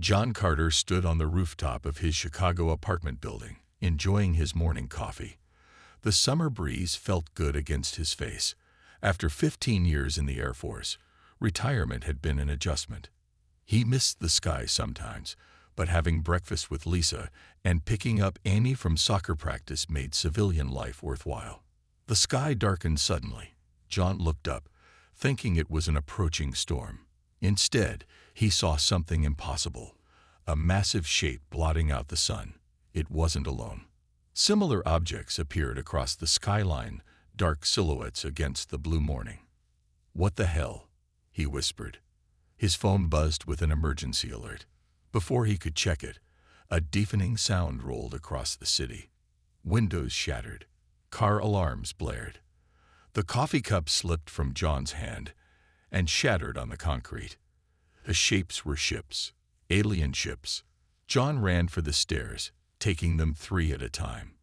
John Carter stood on the rooftop of his Chicago apartment building, enjoying his morning coffee. The summer breeze felt good against his face. After 15 years in the Air Force, retirement had been an adjustment. He missed the sky sometimes, but having breakfast with Lisa and picking up Amy from soccer practice made civilian life worthwhile. The sky darkened suddenly. John looked up, thinking it was an approaching storm. Instead, he saw something impossible, a massive shape blotting out the sun. It wasn't alone. Similar objects appeared across the skyline, dark silhouettes against the blue morning. "What the hell?" he whispered. His phone buzzed with an emergency alert. Before he could check it, a deafening sound rolled across the city. Windows shattered. Car alarms blared. The coffee cup slipped from John's hand and shattered on the concrete. The shapes were ships, alien ships. John ran for the stairs, taking them 3 at a time.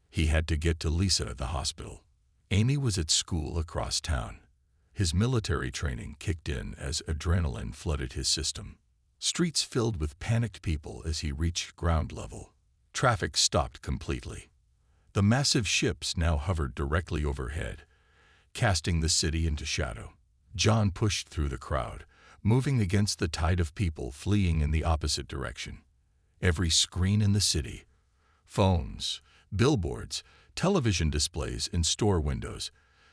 He had to get to Lisa at the hospital. Amy was at school across town. His military training kicked in as adrenaline flooded his system. Streets filled with panicked people as he reached ground level. Traffic stopped completely. The massive ships now hovered directly overhead, casting the city into shadow. John pushed through the crowd, moving against the tide of people fleeing in the opposite direction. Every screen in the city, phones, billboards, television displays, and store windows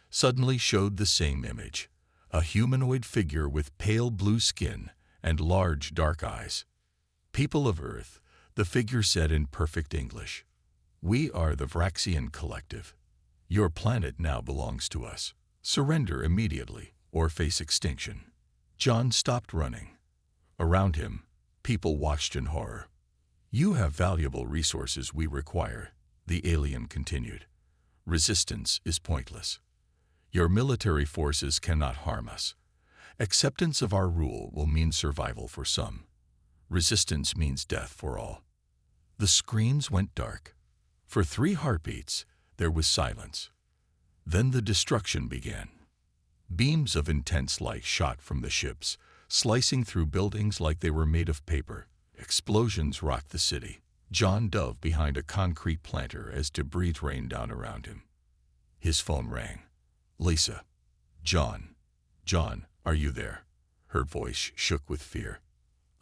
suddenly showed the same image: a humanoid figure with pale blue skin and large dark eyes. "People of Earth," the figure said in perfect English, "we are the Vraxian Collective. Your planet now belongs to us. Surrender immediately or face extinction." John stopped running. Around him, people watched in horror. "You have valuable resources we require," the alien continued. "Resistance is pointless. Your military forces cannot harm us. Acceptance of our rule will mean survival for some. Resistance means death for all." The screens went dark. For 3 heartbeats, there was silence. Then the destruction began. Beams of intense light shot from the ships, slicing through buildings like they were made of paper. Explosions rocked the city. John dove behind a concrete planter as debris rained down around him. His phone rang. "Lisa." "John. John, are you there?" Her voice shook with fear.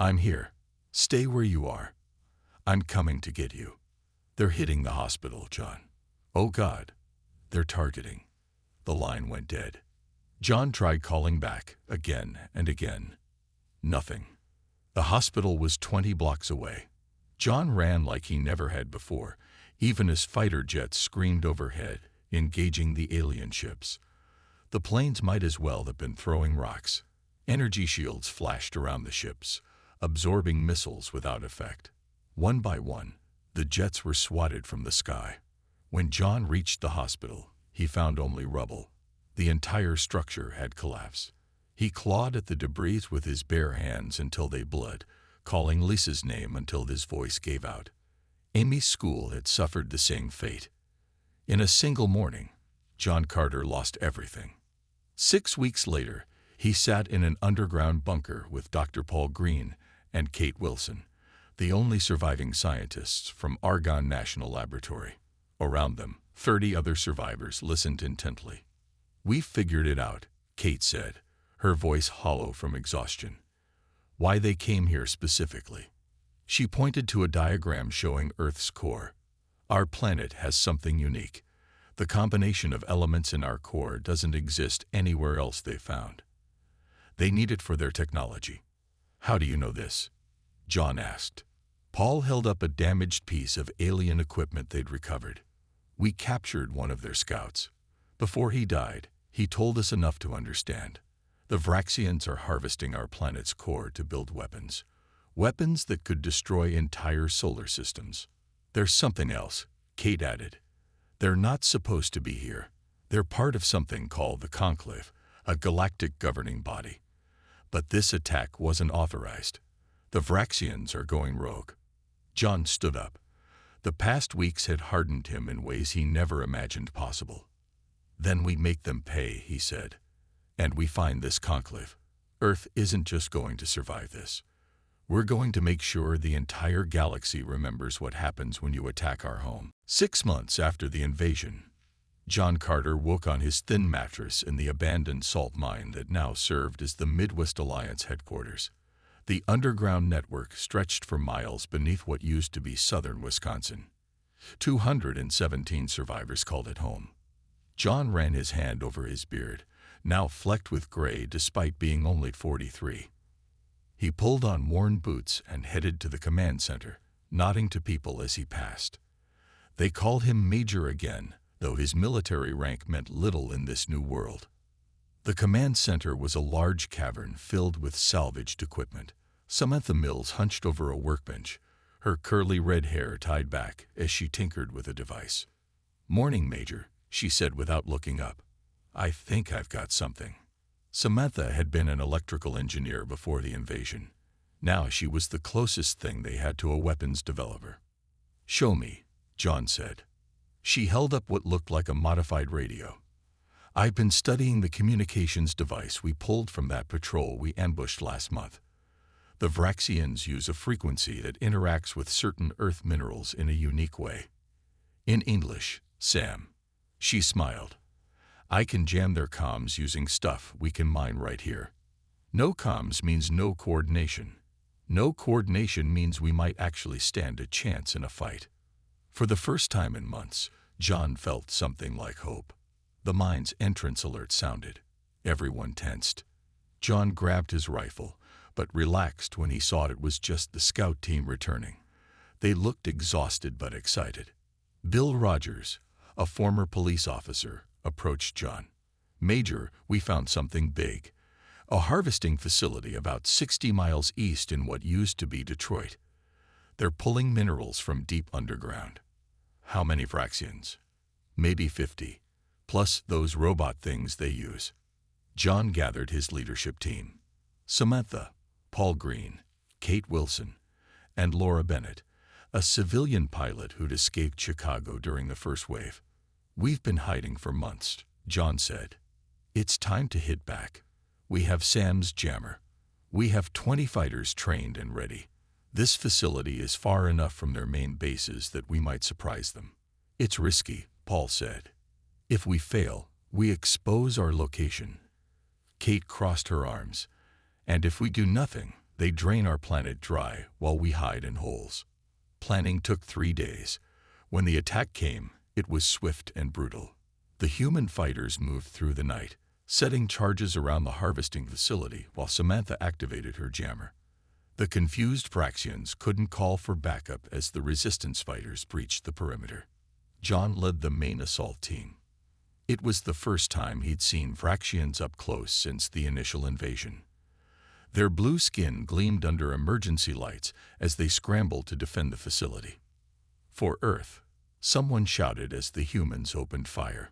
"I'm here. Stay where you are. I'm coming to get you. They're hitting the hospital, John." "Oh God, they're targeting." The line went dead. John tried calling back, again and again. Nothing. The hospital was 20 blocks away. John ran like he never had before, even as fighter jets screamed overhead, engaging the alien ships. The planes might as well have been throwing rocks. Energy shields flashed around the ships, absorbing missiles without effect. One by one, the jets were swatted from the sky. When John reached the hospital, he found only rubble. The entire structure had collapsed. He clawed at the debris with his bare hands until they bled, calling Lisa's name until his voice gave out. Amy's school had suffered the same fate. In a single morning, John Carter lost everything. 6 weeks later, he sat in an underground bunker with Dr. Paul Green and Kate Wilson, the only surviving scientists from Argonne National Laboratory. Around them, 30 other survivors listened intently. "We figured it out," Kate said, her voice hollow from exhaustion. "Why they came here specifically." She pointed to a diagram showing Earth's core. "Our planet has something unique. The combination of elements in our core doesn't exist anywhere else they found. They need it for their technology." "How do you know this?" John asked. Paul held up a damaged piece of alien equipment they'd recovered. "We captured one of their scouts. Before he died, he told us enough to understand. The Vraxians are harvesting our planet's core to build weapons. Weapons that could destroy entire solar systems." "There's something else," Kate added. "They're not supposed to be here. They're part of something called the Conclave, a galactic governing body. But this attack wasn't authorized. The Vraxians are going rogue." John stood up. The past weeks had hardened him in ways he never imagined possible. "Then we make them pay," he said. "And we find this Conclave. Earth isn't just going to survive this. We're going to make sure the entire galaxy remembers what happens when you attack our home." 6 months after the invasion, John Carter woke on his thin mattress in the abandoned salt mine that now served as the Midwest Alliance headquarters. The underground network stretched for miles beneath what used to be southern Wisconsin. 217 survivors called it home. John ran his hand over his beard, now flecked with gray despite being only 43. He pulled on worn boots and headed to the command center, nodding to people as he passed. They called him Major again, though his military rank meant little in this new world. The command center was a large cavern filled with salvaged equipment. Samantha Mills hunched over a workbench, her curly red hair tied back as she tinkered with a device. "Morning, Major," she said without looking up. "I think I've got something." Samantha had been an electrical engineer before the invasion. Now she was the closest thing they had to a weapons developer. "Show me," John said. She held up what looked like a modified radio. "I've been studying the communications device we pulled from that patrol we ambushed last month. The Vraxians use a frequency that interacts with certain Earth minerals in a unique way. In English, Sam." She smiled. "I can jam their comms using stuff we can mine right here. No comms means no coordination. No coordination means we might actually stand a chance in a fight." For the first time in months, John felt something like hope. The mine's entrance alert sounded. Everyone tensed. John grabbed his rifle, but relaxed when he saw it was just the scout team returning. They looked exhausted but excited. Bill Rogers, a former police officer, approached John. "Major, we found something big. A harvesting facility about 60 miles east in what used to be Detroit. They're pulling minerals from deep underground." "How many Vraxians?" "Maybe 50, plus those robot things they use." John gathered his leadership team. Samantha, Paul Green, Kate Wilson, and Laura Bennett, a civilian pilot who'd escaped Chicago during the first wave. "We've been hiding for months," John said. "It's time to hit back. We have Sam's jammer. We have 20 fighters trained and ready. This facility is far enough from their main bases that we might surprise them." "It's risky," Paul said. "If we fail, we expose our location." Kate crossed her arms. "And if we do nothing, they drain our planet dry while we hide in holes." Planning took 3 days. When the attack came, it was swift and brutal. The human fighters moved through the night, setting charges around the harvesting facility while Samantha activated her jammer. The confused Vraxians couldn't call for backup as the resistance fighters breached the perimeter. John led the main assault team. It was the first time he'd seen Vraxians up close since the initial invasion. Their blue skin gleamed under emergency lights as they scrambled to defend the facility. "For Earth," someone shouted as the humans opened fire.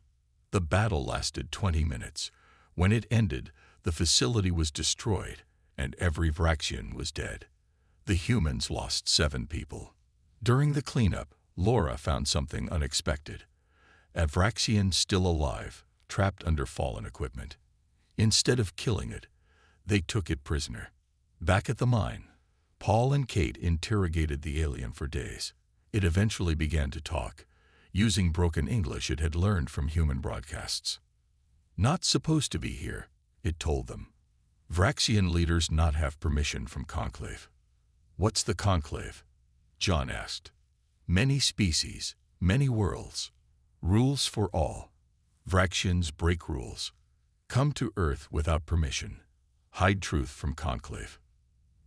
The battle lasted 20 minutes. When it ended, the facility was destroyed, and every Vraxian was dead. The humans lost 7 people. During the cleanup, Laura found something unexpected. A Vraxian still alive, trapped under fallen equipment. Instead of killing it, they took it prisoner. Back at the mine, Paul and Kate interrogated the alien for days. It eventually began to talk, using broken English it had learned from human broadcasts. "Not supposed to be here," it told them. "Vraxian leaders not have permission from Conclave." "What's the Conclave?" John asked. "Many species, many worlds. Rules for all. Vraxians break rules. Come to Earth without permission. Hide truth from Conclave."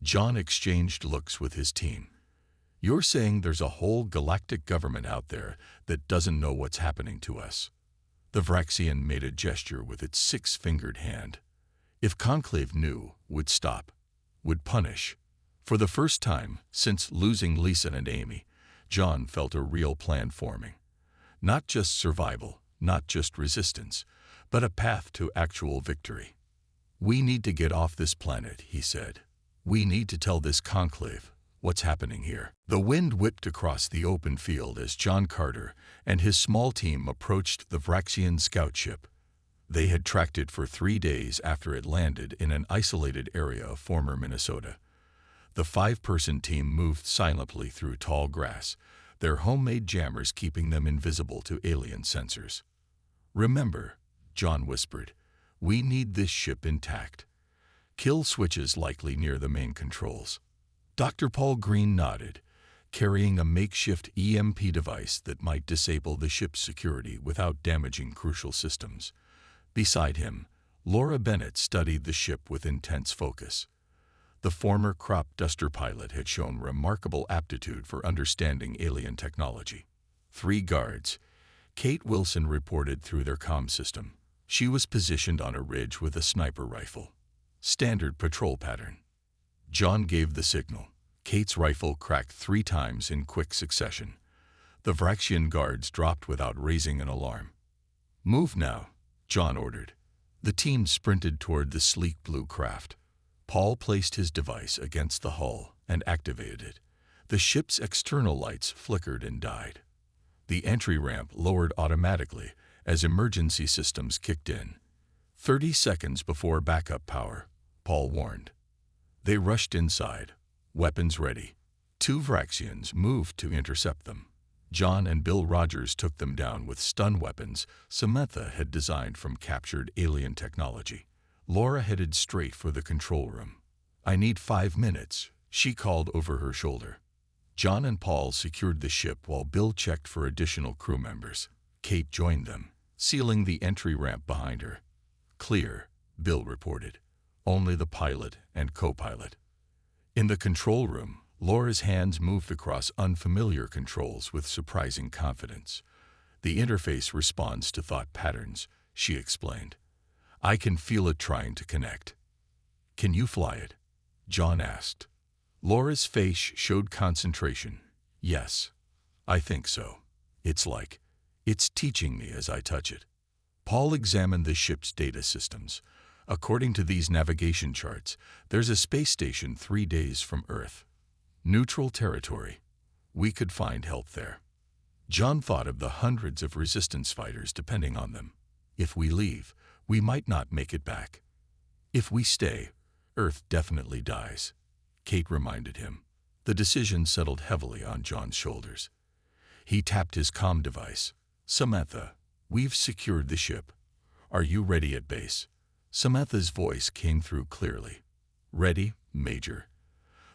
John exchanged looks with his team. "You're saying there's a whole galactic government out there that doesn't know what's happening to us?" The Vraxian made a gesture with its 6-fingered hand. If Conclave knew, would stop, would punish. For the first time since losing Lisa and Amy, John felt a real plan forming. Not just survival, not just resistance, but a path to actual victory. "We need to get off this planet," he said. "We need to tell this Conclave what's happening here." The wind whipped across the open field as John Carter and his small team approached the Vraxian scout ship. They had tracked it for 3 days after it landed in an isolated area of former Minnesota. The 5-person team moved silently through tall grass, their homemade jammers keeping them invisible to alien sensors. "Remember," John whispered, "we need this ship intact. Kill switches likely near the main controls." Dr. Paul Green nodded, carrying a makeshift EMP device that might disable the ship's security without damaging crucial systems. Beside him, Laura Bennett studied the ship with intense focus. The former crop duster pilot had shown remarkable aptitude for understanding alien technology. 3 guards. Kate Wilson reported through their comm system. She was positioned on a ridge with a sniper rifle. Standard patrol pattern. John gave the signal. Kate's rifle cracked 3 times in quick succession. The Vraxian guards dropped without raising an alarm. "Move now," John ordered. The team sprinted toward the sleek blue craft. Paul placed his device against the hull and activated it. The ship's external lights flickered and died. The entry ramp lowered automatically as emergency systems kicked in. 30 seconds before backup power, Paul warned. They rushed inside, weapons ready. 2 Vraxians moved to intercept them. John and Bill Rogers took them down with stun weapons Samantha had designed from captured alien technology. Laura headed straight for the control room. "I need 5 minutes," she called over her shoulder. John and Paul secured the ship while Bill checked for additional crew members. Kate joined them, sealing the entry ramp behind her. "Clear," Bill reported. "Only the pilot and co-pilot." In the control room, Laura's hands moved across unfamiliar controls with surprising confidence. "The interface responds to thought patterns," she explained. "I can feel it trying to connect." "Can you fly it?" John asked. Laura's face showed concentration. "Yes, I think so. It's teaching me as I touch it." Paul examined the ship's data systems. "According to these navigation charts, there's a space station 3 days from Earth. Neutral territory. We could find help there." John thought of the hundreds of resistance fighters depending on them. "If we leave, we might not make it back. If we stay, Earth definitely dies," Kate reminded him. The decision settled heavily on John's shoulders. He tapped his comm device. "Samantha, we've secured the ship. Are you ready at base?" Samantha's voice came through clearly. "Ready, Major.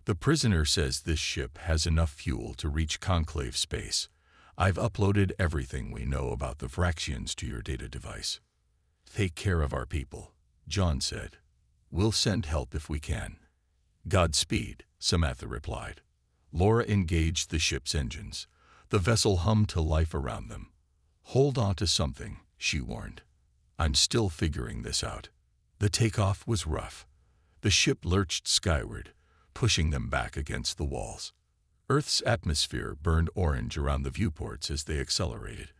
The prisoner says this ship has enough fuel to reach conclave space. I've uploaded everything we know about the Vraxians to your data device." "Take care of our people," John said. "We'll send help if we can." "Godspeed," Samantha replied. Laura engaged the ship's engines. The vessel hummed to life around them. "Hold on to something," she warned. "I'm still figuring this out." The takeoff was rough. The ship lurched skyward, pushing them back against the walls. Earth's atmosphere burned orange around the viewports as they accelerated.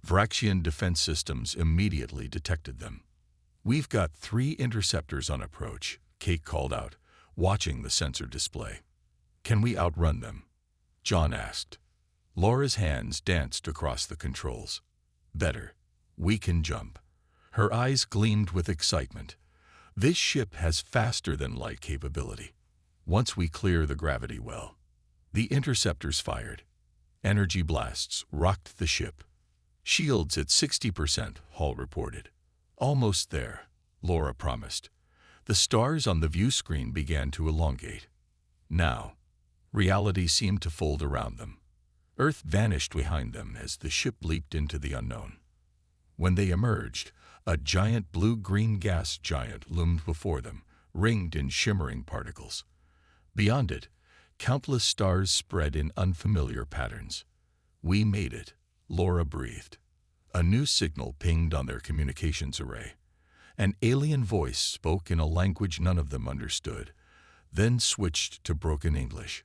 Vraxian defense systems immediately detected them. "We've got 3 interceptors on approach," Kate called out, watching the sensor display. "Can we outrun them?" John asked. Laura's hands danced across the controls. "Better. We can jump." Her eyes gleamed with excitement. "This ship has faster-than-light capability. Once we clear the gravity well." The interceptors fired. Energy blasts rocked the ship. "Shields at 60%, Hall reported. "Almost there," Laura promised. The stars on the view screen began to elongate. Now, reality seemed to fold around them. Earth vanished behind them as the ship leaped into the unknown. When they emerged, a giant blue-green gas giant loomed before them, ringed in shimmering particles. Beyond it, countless stars spread in unfamiliar patterns. "We made it," Laura breathed. A new signal pinged on their communications array. An alien voice spoke in a language none of them understood, then switched to broken English.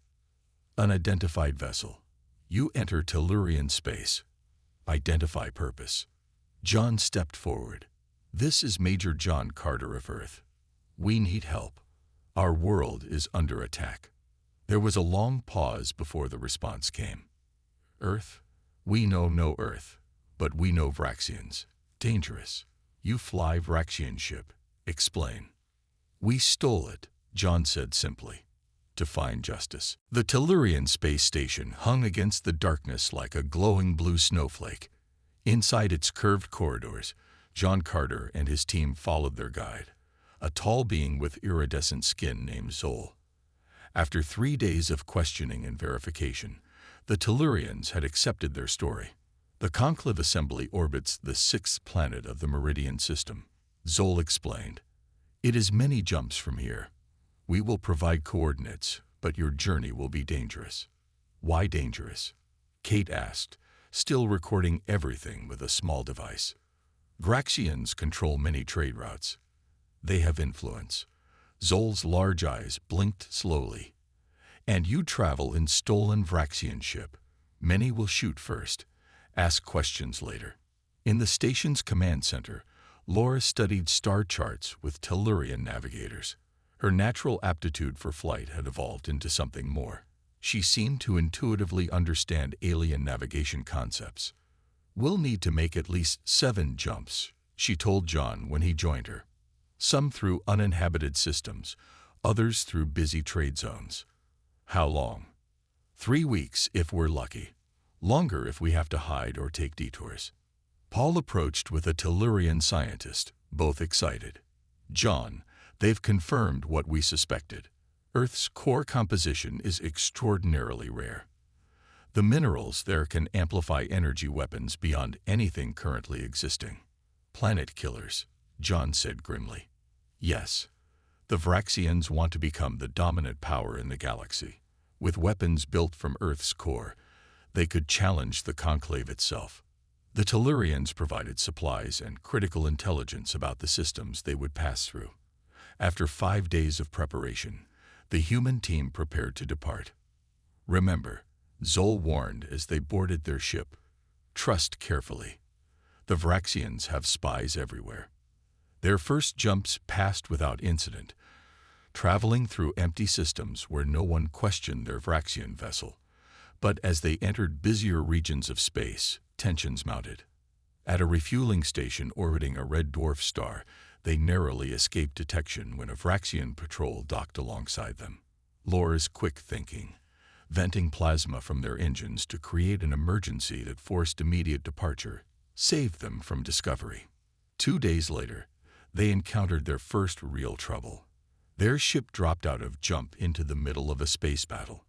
"Unidentified vessel. You enter Tellurian space. Identify purpose." John stepped forward. "This is Major John Carter of Earth. We need help. Our world is under attack." There was a long pause before the response came. "Earth? We know no Earth, but we know Vraxians. Dangerous. You fly Vraxian ship. Explain." "We stole it," John said simply. to find justice. The Tellurian space station hung against the darkness like a glowing blue snowflake. Inside its curved corridors, John Carter and his team followed their guide, a tall being with iridescent skin named Zol. After 3 days of questioning and verification, the Tellurians had accepted their story. The Conclave Assembly orbits the 6th planet of the Meridian system, Zol explained. It is many jumps from here. We will provide coordinates, but your journey will be dangerous. Why dangerous? Kate asked, still recording everything with a small device. Vraxians control many trade routes. They have influence. Zol's large eyes blinked slowly. And you travel in stolen Vraxian ship. Many will shoot first, ask questions later. In the station's command center, Laura studied star charts with Tellurian navigators. Her natural aptitude for flight had evolved into something more. She seemed to intuitively understand alien navigation concepts. We'll need to make at least 7 jumps, she told John when he joined her. Some through uninhabited systems, others through busy trade zones. How long? 3 weeks if we're lucky. Longer if we have to hide or take detours. Paul approached with a Tellurian scientist, both excited. John, they've confirmed what we suspected. Earth's core composition is extraordinarily rare. The minerals there can amplify energy weapons beyond anything currently existing. Planet killers, John said grimly. Yes, the Vraxians want to become the dominant power in the galaxy. With weapons built from Earth's core, they could challenge the Conclave itself. The Tellurians provided supplies and critical intelligence about the systems they would pass through. After 5 days of preparation, the human team prepared to depart. Remember, Zol warned as they boarded their ship, trust carefully. The Vraxians have spies everywhere. Their first jumps passed without incident, traveling through empty systems where no one questioned their Vraxian vessel. But as they entered busier regions of space, tensions mounted. At a refueling station orbiting a red dwarf star, they narrowly escaped detection when a Vraxian patrol docked alongside them. Laura's quick thinking, venting plasma from their engines to create an emergency that forced immediate departure, saved them from discovery. 2 days later, they encountered their first real trouble. Their ship dropped out of jump into the middle of a space battle.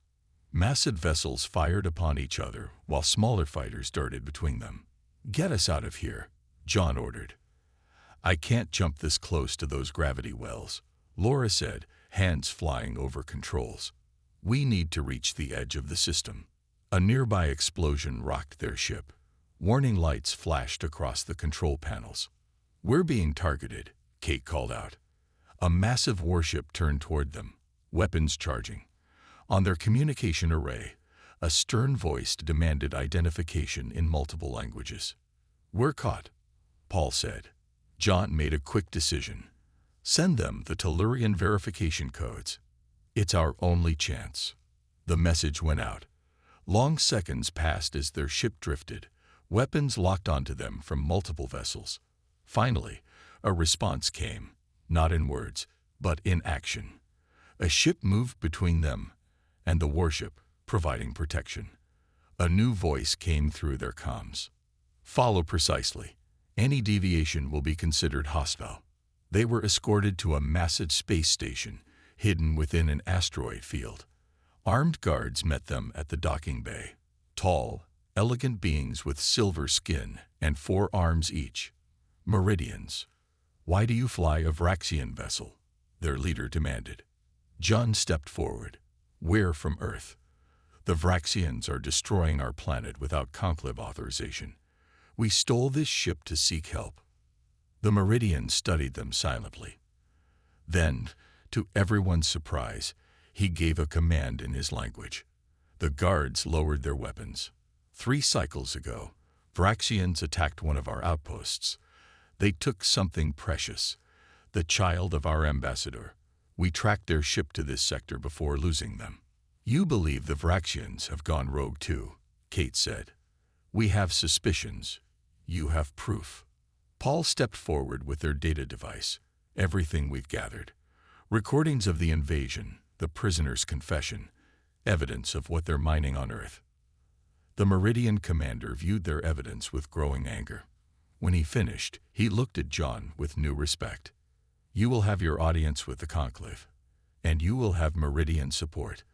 Massive vessels fired upon each other while smaller fighters darted between them. Get us out of here, John ordered. I can't jump this close to those gravity wells, Laura said, hands flying over controls. We need to reach the edge of the system. A nearby explosion rocked their ship. Warning lights flashed across the control panels. We're being targeted, Kate called out. A massive warship turned toward them, weapons charging. On their communication array, a stern voice demanded identification in multiple languages. We're caught, Paul said. John made a quick decision. Send them the Tellurian verification codes. It's our only chance. The message went out. Long seconds passed as their ship drifted, weapons locked onto them from multiple vessels. Finally, a response came, not in words, but in action. A ship moved between them and the warship, providing protection. A new voice came through their comms. Follow precisely. Any deviation will be considered hostile. They were escorted to a massive space station hidden within an asteroid field. Armed guards met them at the docking bay. Tall, elegant beings with silver skin and 4 arms each. Meridians. Why do you fly a Vraxian vessel? Their leader demanded. John stepped forward. We're from Earth. The Vraxians are destroying our planet without Conclave authorization. We stole this ship to seek help. The Meridians studied them silently. Then, to everyone's surprise, he gave a command in his language. The guards lowered their weapons. 3 cycles ago, Vraxians attacked one of our outposts. They took something precious, the child of our ambassador. We tracked their ship to this sector before losing them. You believe the Vraxians have gone rogue too, Kate said. We have suspicions. You have proof. Paul stepped forward with their data device. Everything we've gathered. Recordings of the invasion, the prisoner's confession, evidence of what they're mining on Earth. The Meridian commander viewed their evidence with growing anger. When he finished, he looked at John with new respect. You will have your audience with the Conclave, and you will have Meridian support.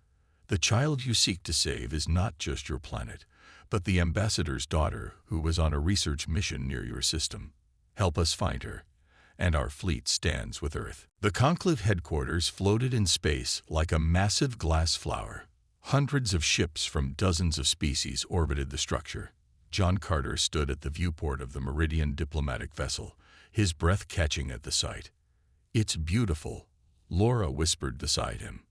The child you seek to save is not just your planet, but the ambassador's daughter who was on a research mission near your system. Help us find her, and our fleet stands with Earth. The Conclave headquarters floated in space like a massive glass flower. Hundreds of ships from dozens of species orbited the structure. John Carter stood at the viewport of the Meridian diplomatic vessel, his breath catching at the sight. It's beautiful, Laura whispered beside him.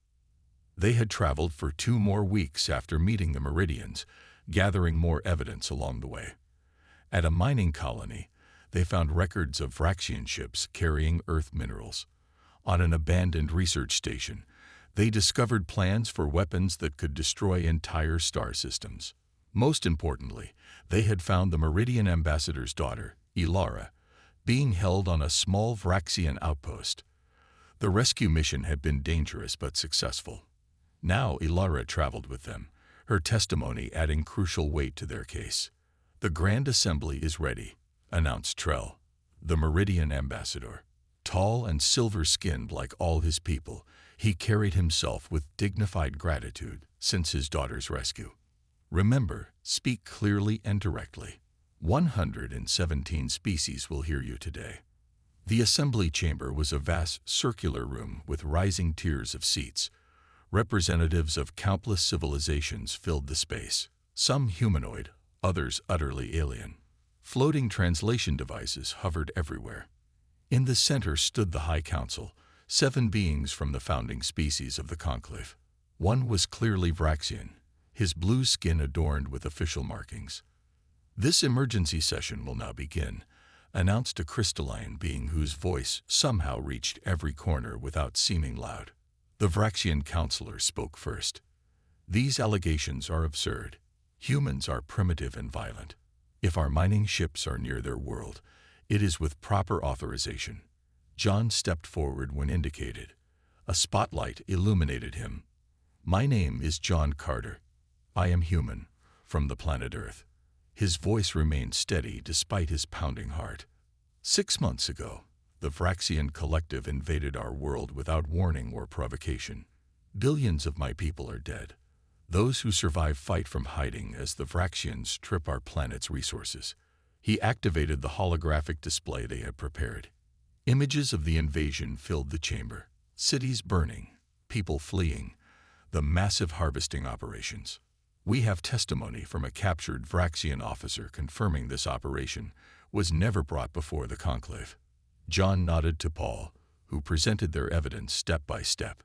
They had traveled for 2 more weeks after meeting the Meridians, gathering more evidence along the way. At a mining colony, they found records of Vraxian ships carrying Earth minerals. On an abandoned research station, they discovered plans for weapons that could destroy entire star systems. Most importantly, they had found the Meridian ambassador's daughter, Ilara, being held on a small Vraxian outpost. The rescue mission had been dangerous but successful. Now Ilara traveled with them, her testimony adding crucial weight to their case. The Grand Assembly is ready, announced Trell, the Meridian ambassador. Tall and silver-skinned like all his people, he carried himself with dignified gratitude since his daughter's rescue. Remember, speak clearly and directly. 117 species will hear you today. The assembly chamber was a vast circular room with rising tiers of seats. Representatives of countless civilizations filled the space, some humanoid, others utterly alien. Floating translation devices hovered everywhere. In the center stood the High Council, 7 beings from the founding species of the Conclave. One was clearly Vraxian, his blue skin adorned with official markings. This emergency session will now begin, announced a crystalline being whose voice somehow reached every corner without seeming loud. The Vraxian counselor spoke first. These allegations are absurd. Humans are primitive and violent. If our mining ships are near their world, it is with proper authorization. John stepped forward when indicated. A spotlight illuminated him. My name is John Carter. I am human, from the planet Earth. His voice remained steady despite his pounding heart. 6 months ago, the Vraxian collective invaded our world without warning or provocation. Billions of my people are dead. Those who survive fight from hiding as the Vraxians trip our planet's resources. He activated the holographic display they had prepared. Images of the invasion filled the chamber. Cities burning, people fleeing, the massive harvesting operations. We have testimony from a captured Vraxian officer confirming this operation was never brought before the Conclave. John nodded to Paul, who presented their evidence step by step.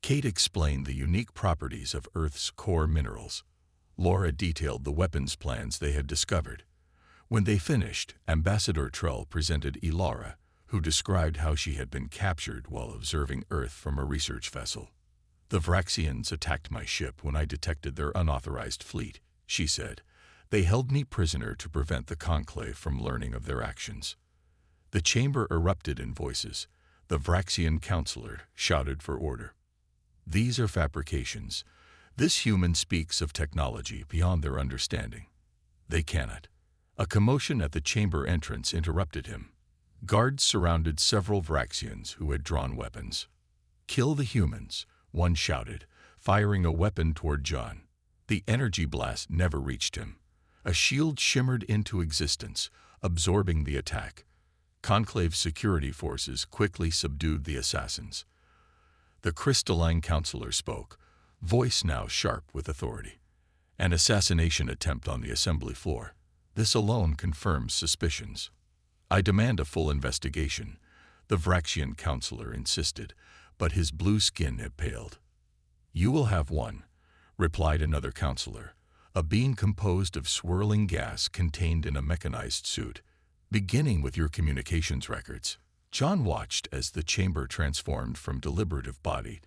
Kate explained the unique properties of Earth's core minerals. Laura detailed the weapons plans they had discovered. When they finished, Ambassador Trell presented Ilara, who described how she had been captured while observing Earth from a research vessel. The Vraxians attacked my ship when I detected their unauthorized fleet, she said. They held me prisoner to prevent the Conclave from learning of their actions. The chamber erupted in voices. The Vraxian counselor shouted for order. These are fabrications. This human speaks of technology beyond their understanding. They cannot. A commotion at the chamber entrance interrupted him. Guards surrounded several Vraxians who had drawn weapons. Kill the humans, one shouted, firing a weapon toward John. The energy blast never reached him. A shield shimmered into existence, absorbing the attack. Conclave security forces quickly subdued the assassins. The crystalline counselor spoke, voice now sharp with authority. An assassination attempt on the assembly floor. This alone confirms suspicions. I demand a full investigation, the Vraxian counselor insisted, but his blue skin had paled. You will have one, replied another counselor, a being composed of swirling gas contained in a mechanized suit. Beginning with your communications records. John watched as the chamber transformed from deliberative body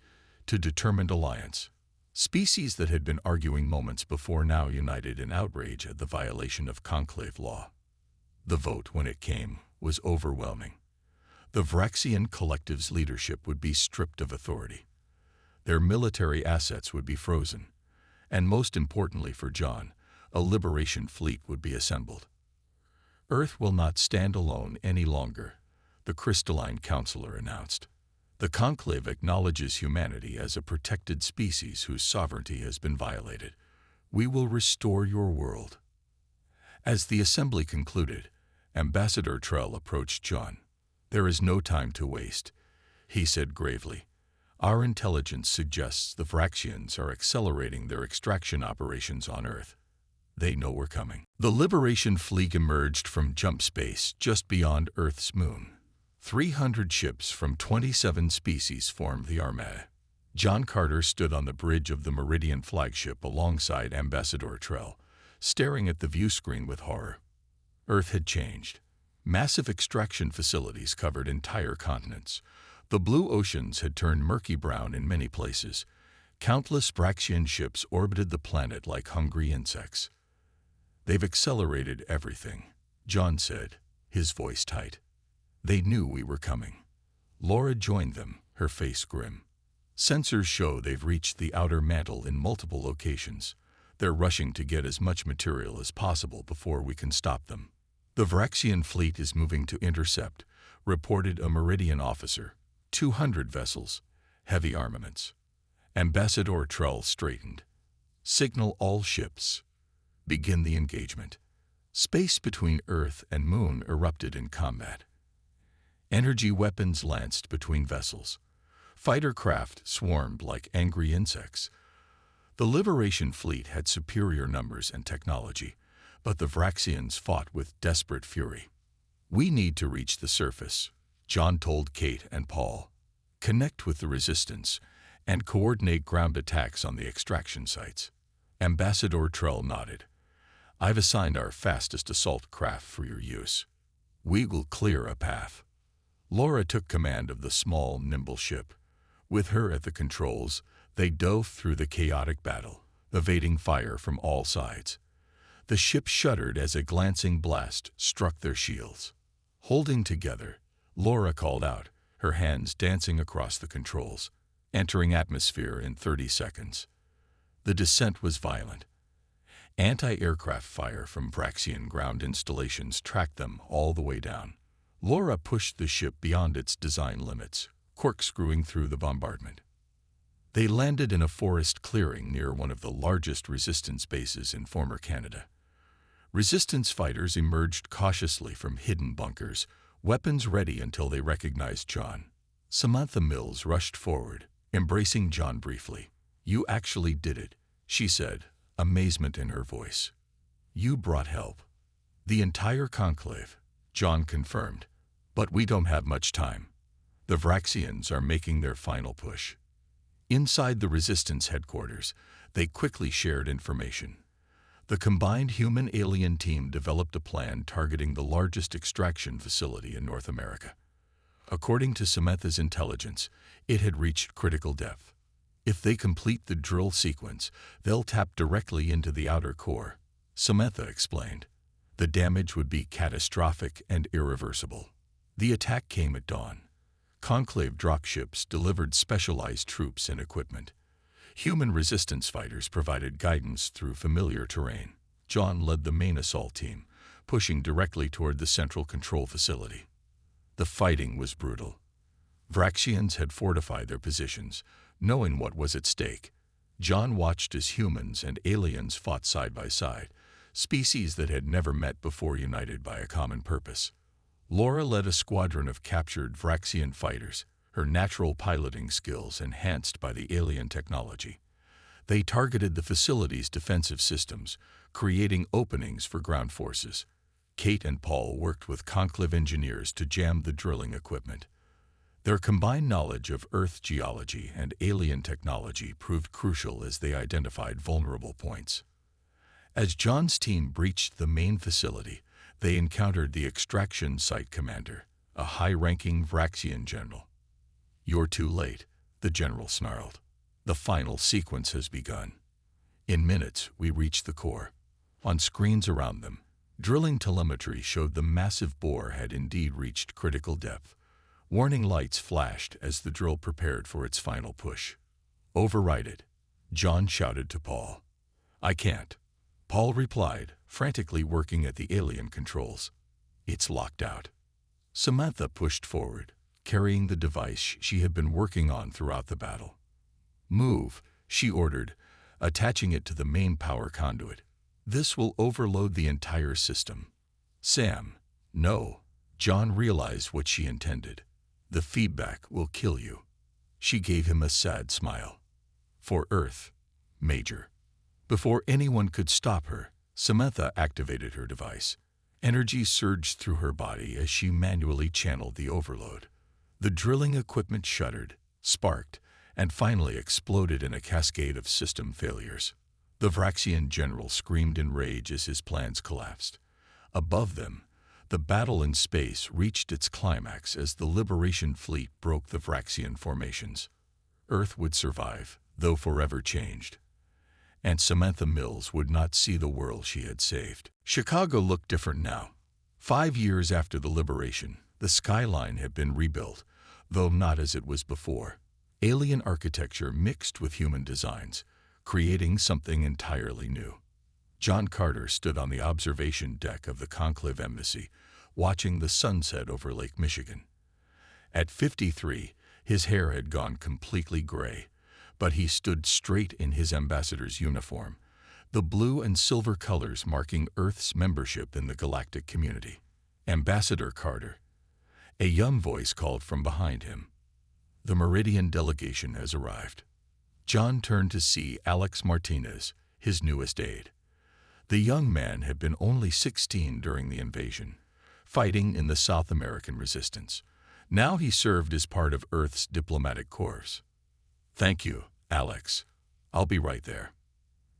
to determined alliance. Species that had been arguing moments before now united in outrage at the violation of Conclave law. The vote, when it came, was overwhelming. The Vraxian collective's leadership would be stripped of authority. Their military assets would be frozen. And most importantly for John, a liberation fleet would be assembled. Earth will not stand alone any longer, the Crystalline Counselor announced. The Conclave acknowledges humanity as a protected species whose sovereignty has been violated. We will restore your world. As the assembly concluded, Ambassador Trell approached John. There is no time to waste, he said gravely. Our intelligence suggests the Vraxians are accelerating their extraction operations on Earth. They know we're coming. The Liberation Fleet emerged from jump space just beyond Earth's moon. 300 ships from 27 species formed the Armada. John Carter stood on the bridge of the Meridian flagship alongside Ambassador Trell, staring at the view screen with horror. Earth had changed. Massive extraction facilities covered entire continents. The blue oceans had turned murky brown in many places. Countless Vraxian ships orbited the planet like hungry insects. They've accelerated everything, John said, his voice tight. They knew we were coming. Laura joined them, her face grim. Sensors show they've reached the outer mantle in multiple locations. They're rushing to get as much material as possible before we can stop them. The Vraxian fleet is moving to intercept, reported a Meridian officer. 200 vessels, heavy armaments. Ambassador Trell straightened. Signal all ships. Begin the engagement. Space between Earth and Moon erupted in combat. Energy weapons lanced between vessels. Fighter craft swarmed like angry insects. The Liberation Fleet had superior numbers and technology, but the Vraxians fought with desperate fury. We need to reach the surface, John told Kate and Paul. Connect with the Resistance and coordinate ground attacks on the extraction sites. Ambassador Trell nodded. I've assigned our fastest assault craft for your use. We will clear a path. Laura took command of the small, nimble ship. With her at the controls, they dove through the chaotic battle, evading fire from all sides. The ship shuddered as a glancing blast struck their shields. Holding together, Laura called out, her hands dancing across the controls, entering atmosphere in 30 seconds. The descent was violent. Anti-aircraft fire from Vraxian ground installations tracked them all the way down. Laura pushed the ship beyond its design limits, corkscrewing through the bombardment. They landed in a forest clearing near one of the largest resistance bases in former Canada. Resistance fighters emerged cautiously from hidden bunkers, weapons ready until they recognized John. Samantha Mills rushed forward, embracing John briefly. You actually did it, she said, amazement in her voice. You brought help. The entire conclave, John confirmed. But we don't have much time. The Vraxians are making their final push. Inside the Resistance headquarters, they quickly shared information. The combined human-alien team developed a plan targeting the largest extraction facility in North America. According to Samantha's intelligence, it had reached critical depth. If they complete the drill sequence, they'll tap directly into the outer core, Samantha explained. The damage would be catastrophic and irreversible. The attack came at dawn. Conclave dropships delivered specialized troops and equipment. Human resistance fighters provided guidance through familiar terrain. John led the main assault team, pushing directly toward the central control facility. The fighting was brutal. Vraxians had fortified their positions, knowing what was at stake. John watched as humans and aliens fought side by side, species that had never met before united by a common purpose. Laura led a squadron of captured Vraxian fighters, her natural piloting skills enhanced by the alien technology. They targeted the facility's defensive systems, creating openings for ground forces. Kate and Paul worked with Conclave engineers to jam the drilling equipment. Their combined knowledge of Earth geology and alien technology proved crucial as they identified vulnerable points. As John's team breached the main facility, they encountered the extraction site commander, a high-ranking Vraxian general. You're too late, the general snarled. The final sequence has begun. In minutes, we reached the core. On screens around them, drilling telemetry showed the massive bore had indeed reached critical depth. Warning lights flashed as the drill prepared for its final push. "Override it," John shouted to Paul. "I can't," Paul replied, frantically working at the alien controls. "It's locked out." Samantha pushed forward, carrying the device she had been working on throughout the battle. "Move," she ordered, attaching it to the main power conduit. "This will overload the entire system." "Sam, no." John realized what she intended. "The feedback will kill you." She gave him a sad smile. "For Earth, Major." Before anyone could stop her, Samantha activated her device. Energy surged through her body as she manually channeled the overload. The drilling equipment shuddered, sparked, and finally exploded in a cascade of system failures. The Vraxian general screamed in rage as his plans collapsed. Above them, the battle in space reached its climax as the Liberation Fleet broke the Vraxian formations. Earth would survive, though forever changed. And Samantha Mills would not see the world she had saved. Chicago looked different now. 5 years after the liberation, the skyline had been rebuilt, though not as it was before. Alien architecture mixed with human designs, creating something entirely new. John Carter stood on the observation deck of the Conclave Embassy, watching the sunset over Lake Michigan. At 53, his hair had gone completely gray, but he stood straight in his ambassador's uniform, the blue and silver colors marking Earth's membership in the galactic community. "Ambassador Carter." A young voice called from behind him. "The Meridian delegation has arrived." John turned to see Alex Martinez, his newest aide. The young man had been only 16 during the invasion, fighting in the South American resistance. Now he served as part of Earth's diplomatic corps. "Thank you, Alex. I'll be right there."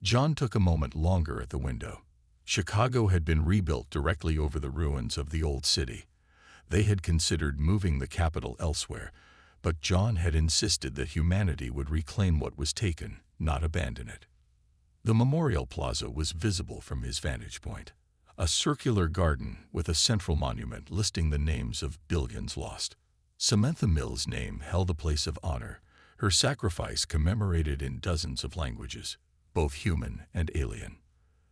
John took a moment longer at the window. Chicago had been rebuilt directly over the ruins of the old city. They had considered moving the capital elsewhere, but John had insisted that humanity would reclaim what was taken, not abandon it. The Memorial Plaza was visible from his vantage point, a circular garden with a central monument listing the names of billions lost. Samantha Mills' name held a place of honor, her sacrifice commemorated in dozens of languages, both human and alien.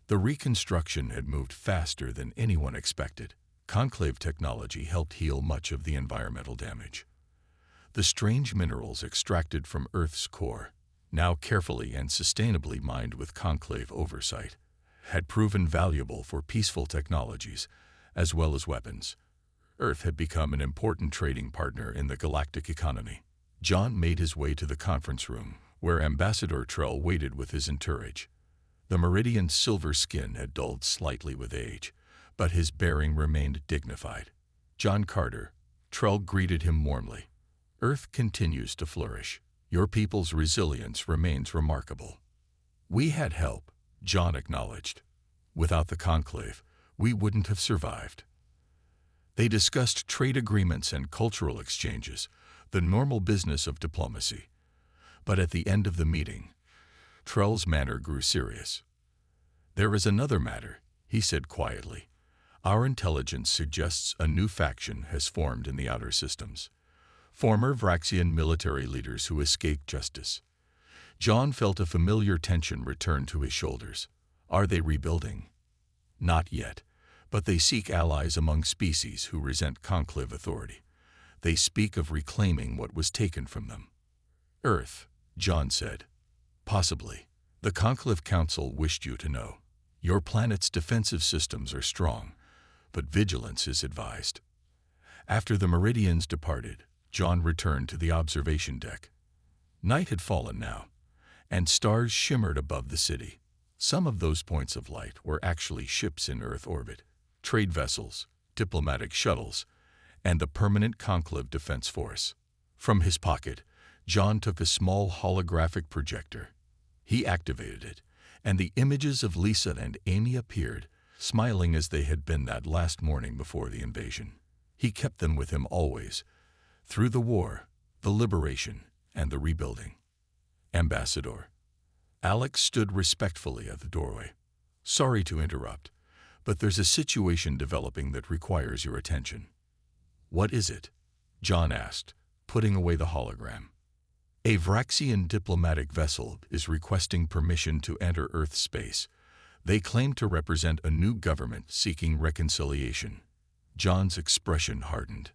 The reconstruction had moved faster than anyone expected. Conclave technology helped heal much of the environmental damage. The strange minerals extracted from Earth's core, now carefully and sustainably mined with Conclave oversight, had proven valuable for peaceful technologies as well as weapons. Earth had become an important trading partner in the galactic economy. John made his way to the conference room, where Ambassador Trell waited with his entourage. The Meridian's silver skin had dulled slightly with age, but his bearing remained dignified. "John Carter," Trell greeted him warmly. "Earth continues to flourish. Your people's resilience remains remarkable." "We had help," John acknowledged. "Without the Conclave, we wouldn't have survived." They discussed trade agreements and cultural exchanges, the normal business of diplomacy. But at the end of the meeting, Trell's manner grew serious. "There is another matter," he said quietly. "Our intelligence suggests a new faction has formed in the outer systems. Former Vraxian military leaders who escaped justice." John felt a familiar tension return to his shoulders. "Are they rebuilding?" "Not yet, but they seek allies among species who resent Conclave authority. They speak of reclaiming what was taken from them." "Earth," John said. "Possibly. The Conclave Council wished you to know. Your planet's defensive systems are strong, but vigilance is advised." After the Meridians departed, John returned to the observation deck. Night had fallen now, and stars shimmered above the city. Some of those points of light were actually ships in Earth orbit, trade vessels, diplomatic shuttles, and the permanent Conclave Defense Force. From his pocket, John took a small holographic projector. He activated it, and the images of Lisa and Amy appeared, smiling as they had been that last morning before the invasion. He kept them with him always, through the war, the liberation, and the rebuilding. "Ambassador." Alex stood respectfully at the doorway. "Sorry to interrupt, but there's a situation developing that requires your attention." "What is it?" John asked, putting away the hologram. A Vraxian diplomatic vessel is requesting permission to enter Earth space. They claim to represent a new government seeking reconciliation. John's expression hardened.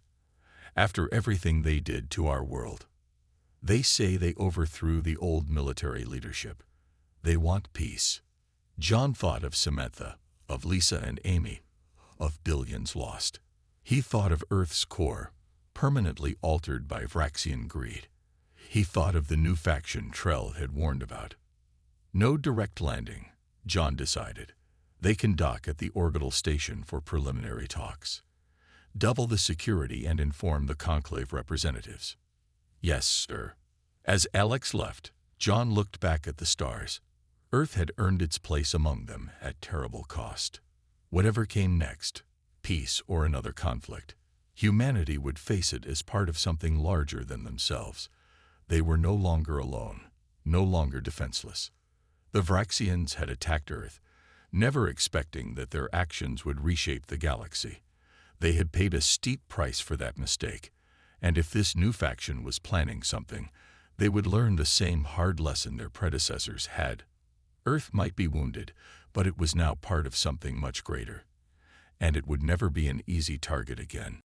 After everything they did to our world. They say they overthrew the old military leadership. They want peace. John thought of Samantha, of Lisa and Amy, of billions lost. He thought of Earth's core, permanently altered by Vraxian greed. He thought of the new faction Trell had warned about. No direct landing, John decided. They can dock at the orbital station for preliminary talks. Double the security and inform the Conclave representatives. Yes, sir. As Alex left, John looked back at the stars. Earth had earned its place among them at terrible cost. Whatever came next, peace or another conflict, humanity would face it as part of something larger than themselves. They were no longer alone, no longer defenseless. The Vraxians had attacked Earth, never expecting that their actions would reshape the galaxy. They had paid a steep price for that mistake, and if this new faction was planning something, they would learn the same hard lesson their predecessors had. Earth might be wounded, but it was now part of something much greater, and it would never be an easy target again.